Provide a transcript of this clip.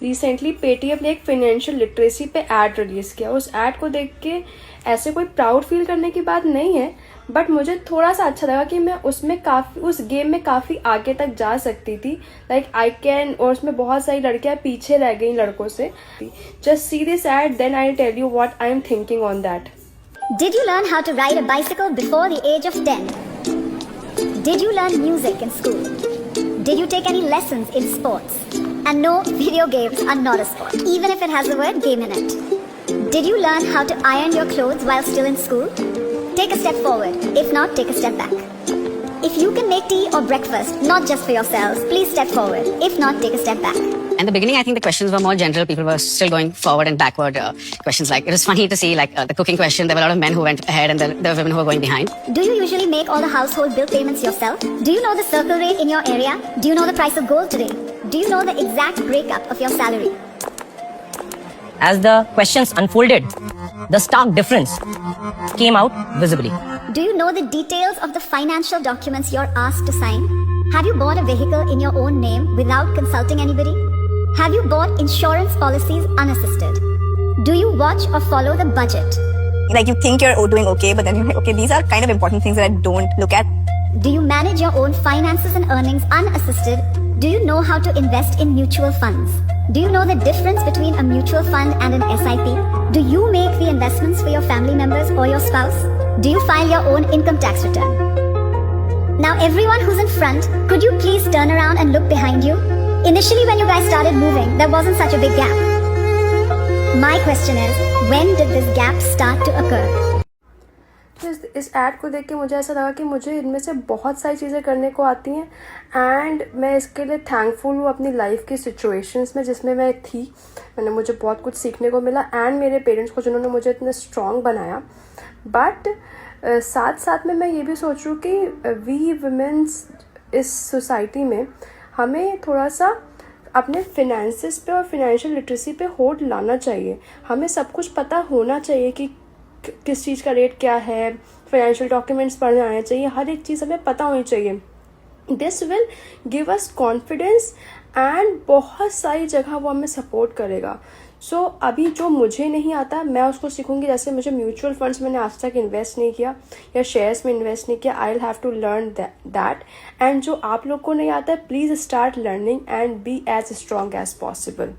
Recently Paytm ने एक financial literacy पे ऐड रिलीज़ किया। उस ऐड को देख के ऐसे कोई प्राउड फील करने की बात नहीं है, बट मुझे थोड़ा सा अच्छा लगा कि मैं उसमें काफ़ी उस गेम में काफ़ी आगे तक जा सकती थी। लाइक आई कैन, और उसमें बहुत सारी लड़कियां पीछे रह गई लड़कों से। Just see this ad, then I tell you what I am thinking on that. Did you learn how to ride a bicycle before the age of 10? Did you learn music in school? Did you take any lessons in sports? And no, video games are not a sport, even if it has the word game in it. Did you learn how to iron your clothes while still in school? Take a step forward. If not, take a step back. If you can make tea or breakfast, not just for yourselves, please step forward. If not, take a step back. In the beginning, I think the questions were more general. People were still going forward and backward. Questions like, it was funny to see the cooking question. There were a lot of men who went ahead and there were women who were going behind. Do you usually make all the household bill payments yourself? Do you know the circle rate in your area? Do you know the price of gold today? Do you know the exact breakup of your salary? As the questions unfolded, the stark difference came out visibly. Do you know the details of the financial documents you're asked to sign? Have you bought a vehicle in your own name without consulting anybody? Have you bought insurance policies unassisted? Do you watch or follow the budget? Like you think you're doing okay, but then you're like, okay, these are kind of important things that I don't look at. Do you manage your own finances and earnings unassisted? Do you know how to invest in mutual funds? Do you know the difference between a mutual fund and an SIP? Do you make the investments for your family members or your spouse? Do you file your own income tax return? Now everyone who's in front, could you please turn around and look behind you? Initially when you guys started moving, there wasn't such a big gap. My question is, when did this gap start to occur? तो इस add को देख के मुझे ऐसा लगा कि मुझे इनमें से बहुत सारी चीज़ें करने को आती हैं, एंड मैं इसके लिए थैंकफुल हूँ अपनी लाइफ की सिचुएशंस में जिसमें मैं थी। मुझे बहुत कुछ सीखने को मिला, एंड मेरे पेरेंट्स को जिन्होंने मुझे इतने स्ट्रॉन्ग बनाया। बट साथ साथ में मैं ये भी सोच रही हूँ कि वी वुमेन्स इस सोसाइटी में हमें थोड़ा सा अपने फिनेंसेस पे और फिनेंशियल लिटरेसी पे होल्ड लाना चाहिए। हमें सब कुछ पता होना चाहिए कि किस चीज़ का रेट क्या है, फाइनेंशियल डॉक्यूमेंट्स पढ़ने आने चाहिए, हर एक चीज़ हमें पता होनी चाहिए। This will give us confidence, and बहुत सारी जगह वो हमें सपोर्ट करेगा। सो अभी जो मुझे नहीं आता मैं उसको सीखूंगी। जैसे मुझे म्यूचुअल फंड्स मैंने आज तक इन्वेस्ट नहीं किया या शेयर्स में इन्वेस्ट नहीं किया, I will have to learn that. And जो आप लोग को नहीं आता है, please start learning and be as strong as possible.